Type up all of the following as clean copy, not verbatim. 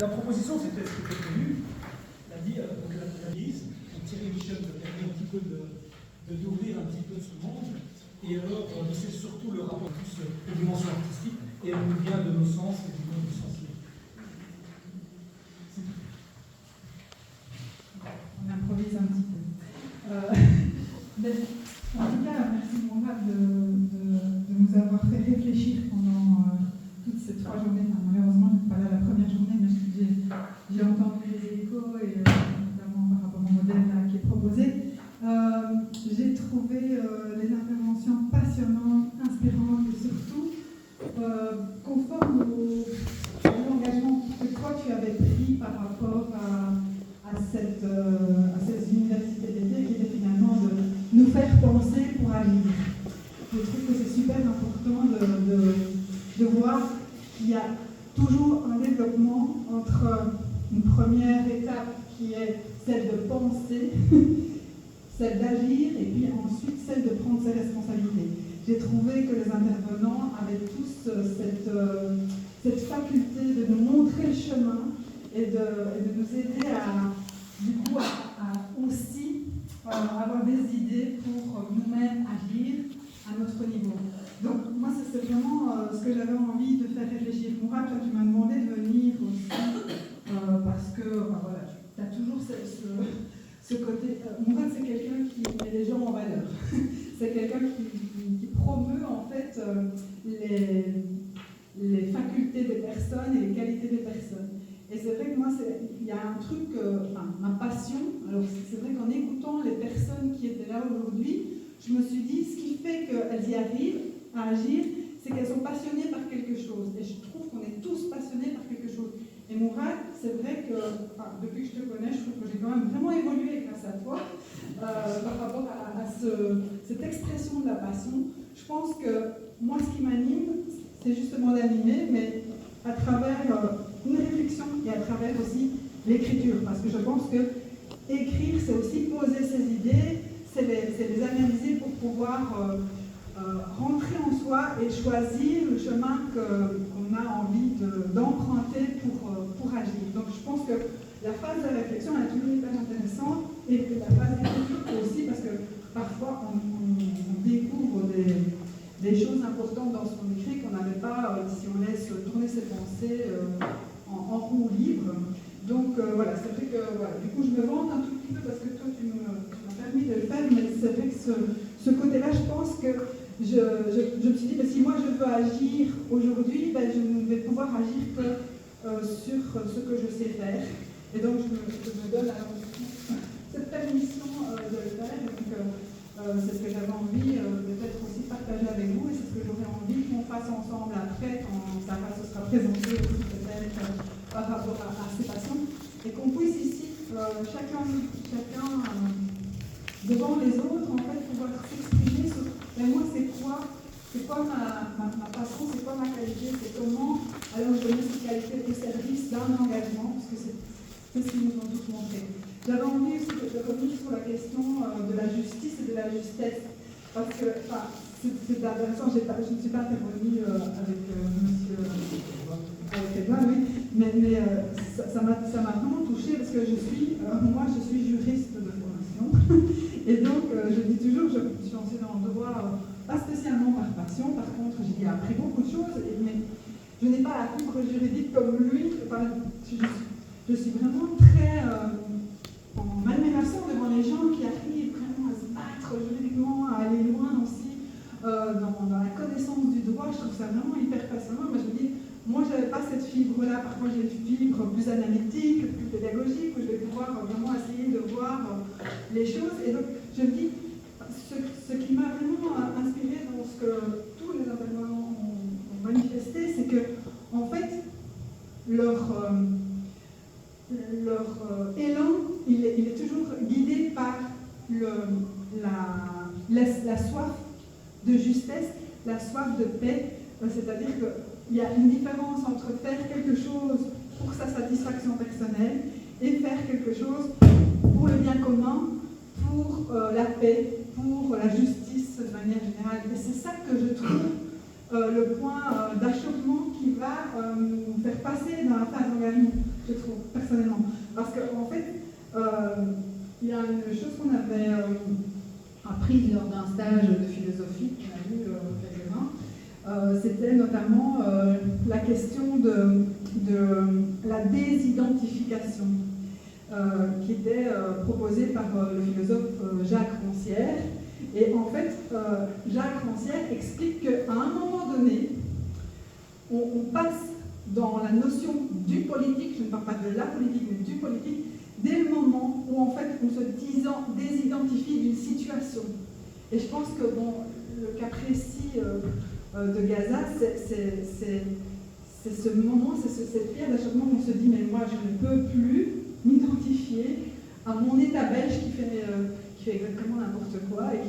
La proposition, c'était ce qui était prévu, l'a dit l'analyse, Thierry Michel nous a permis un petit peu d'ouvrir un petit peu ce monde, et alors c'est surtout le rapport plus aux dimensions artistiques, et elle nous vient de nos sens et du monde du sensible. On improvise un petit peu. En tout cas, merci Mourad de nous avoir fait réfléchir pendant toutes ces 3 journées. Enfin, malheureusement, je n'étais pas là la première journée, mais j'ai entendu les échos, et notamment par rapport au modèle là, qui est proposé. J'ai trouvé les interventions passionnantes, inspirantes et surtout conformes à l'engagement que toi tu avais pris par rapport à ces universités d'été qui était finalement de nous faire penser pour agir. Je trouve que c'est super important de voir qu'il y a toujours un développement entre une première étape qui est celle de penser, celle d'agir et puis ensuite celle de prendre ses responsabilités. J'ai trouvé que les intervenants avaient tous cette faculté de nous montrer le chemin et de nous aider à aussi avoir des idées pour nous-mêmes agir à notre niveau. Donc moi c'est vraiment ce que j'avais envie de faire réfléchir. Mourad, toi tu m'as demandé de venir aussi parce que voilà, tu as toujours ce côté. Mourad c'est quelqu'un qui met les gens en valeur. C'est quelqu'un qui promeut en fait les facultés des personnes et les qualités des personnes. Et c'est vrai que moi, il y a un truc, ma passion, alors c'est vrai qu'en écoutant les personnes qui étaient là aujourd'hui, je me suis dit, ce qui fait qu'elles y arrivent à agir, c'est qu'elles sont passionnées par quelque chose. Et je trouve qu'on est tous passionnés par quelque chose. Et Mourad, c'est vrai que, depuis que je te connais, je trouve que j'ai quand même vraiment évolué grâce à toi, par rapport à cette expression de la passion. Je pense que moi, ce qui m'anime, c'est justement d'animer, mais à travers une réflexion et à travers aussi l'écriture. Parce que je pense que écrire, c'est aussi poser ses idées, c'est les analyser pour pouvoir rentrer en soi et choisir le chemin qu'on a envie d'emprunter pour agir. Donc je pense que la phase de réflexion est toujours hyper intéressante et que la phase d'écriture aussi, parce que parfois on découvre des choses importantes dans ce qu'on écrit qu'on n'avait pas si on laisse tourner ses pensées en roue libre. Donc voilà, c'est vrai que voilà, du coup je me vante un tout petit peu parce que toi tu m'as permis de le faire, mais c'est vrai que ce côté-là, je pense que je me suis dit, si moi je veux agir aujourd'hui, je ne vais pouvoir agir que sur ce que je sais faire. Et donc je me donne cette permission de le faire. Donc, c'est ce que j'avais envie peut-être aussi partager avec vous et c'est ce que j'aurais envie qu'on fasse ensemble après quand ça se sera présenté aussi peut-être par rapport à ces passions et qu'on puisse ici chacun devant les autres en fait pouvoir s'exprimer sur moi c'est quoi ma passion, c'est quoi ma qualité, c'est comment alors je donner cette qualité au service d'un engagement parce que c'est ce qu'ils nous ont tous montré. J'avais envie aussi de revenir sur la question de la justice et de la justesse, parce que c'est intéressant, je ne suis pas intervenue avec monsieur Edouard, oui, mais ça m'a vraiment touchée parce que moi je suis juriste de formation, et donc je dis toujours, je suis enseignante en droit, pas spécialement par passion, par contre j'ai appris beaucoup de choses, mais je n'ai pas la fibre juridique comme lui, je suis vraiment très en admiration devant les gens qui arrivent vraiment à se battre juridiquement, à aller loin aussi dans la connaissance du droit. Je trouve ça vraiment hyper passionnant. Je me dis, moi je n'avais pas cette fibre-là, parfois j'ai une fibre plus analytique, plus pédagogique, où je vais pouvoir vraiment essayer de voir les choses. Et donc je me dis, ce qui m'a vraiment inspiré dans ce que tous les intervenants ont manifesté, c'est que en fait, leur élan, il est toujours guidé par la soif de justesse, la soif de paix, c'est-à-dire qu'il y a une différence entre faire quelque chose pour sa satisfaction personnelle et faire quelque chose pour le bien commun, pour la paix, pour la justice de manière générale. Et c'est ça que je trouve le point d'achoppement qui va faire passer dans la phase d'engagement, je trouve, personnellement. Parce qu'en fait, il y a une chose qu'on avait apprise lors d'un stage de philosophie qu'on a vu quelques-uns, c'était notamment la question de la désidentification, qui était proposée par le philosophe Jacques Rancière. Et en fait, Jacques Rancière explique qu'à un moment donné, on passe dans la notion du politique, je ne parle pas de la politique, mais du politique, dès le moment où en fait on se désidentifie d'une situation. Et je pense que dans le cas précis de Gaza, c'est ce moment, c'est cette pierre d'achoppement où on se dit mais moi je ne peux plus m'identifier à mon État belge qui fait exactement n'importe quoi et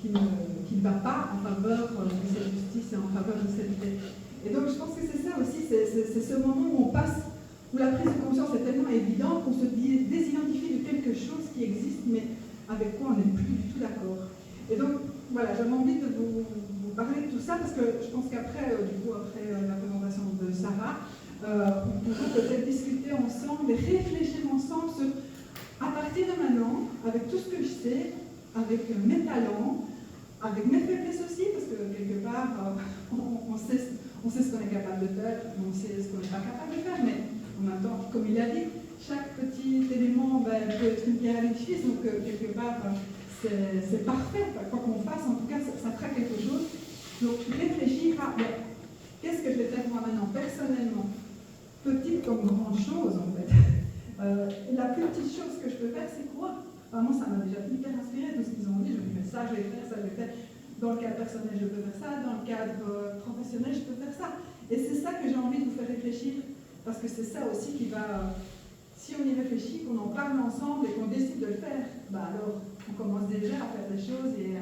qui ne va pas en faveur de cette justice et en faveur de cette paix. Et donc je pense que c'est ça aussi, c'est ce moment où on passe, où la prise de conscience est tellement évidente qu'on se désidentifie de quelque chose qui existe, mais avec quoi on n'est plus du tout d'accord. Et donc voilà, j'avais envie de vous parler de tout ça parce que je pense qu'après, après la présentation de Sarah, on peut peut-être discuter ensemble et réfléchir ensemble sur, à partir de maintenant, avec tout ce que je sais, avec mes talents, avec mes faiblesses aussi, parce que quelque part, on sait ce qu'on est capable de faire, on sait ce qu'on n'est pas capable de faire, mais en même temps, comme il a dit, chaque petit élément peut être une pierre à l'édifice, donc quelque part, c'est parfait. Quoi qu'on fasse, en tout cas, ça fera quelque chose. Donc, réfléchir à qu'est-ce que je vais faire moi maintenant, personnellement, petite comme grande chose, en fait. La plus petite chose que je peux faire, c'est quoi? Moi, ça m'a déjà hyper inspiré tout ce qu'ils ont dit. Je me dis, mais ça, je vais faire, ça, je vais faire. Dans le cadre personnel, je peux faire ça. Dans le cadre professionnel, je peux faire ça. Et c'est ça que j'ai envie de vous faire réfléchir. Parce que c'est ça aussi qui va... Si on y réfléchit, qu'on en parle ensemble et qu'on décide de le faire, alors on commence déjà à faire des choses et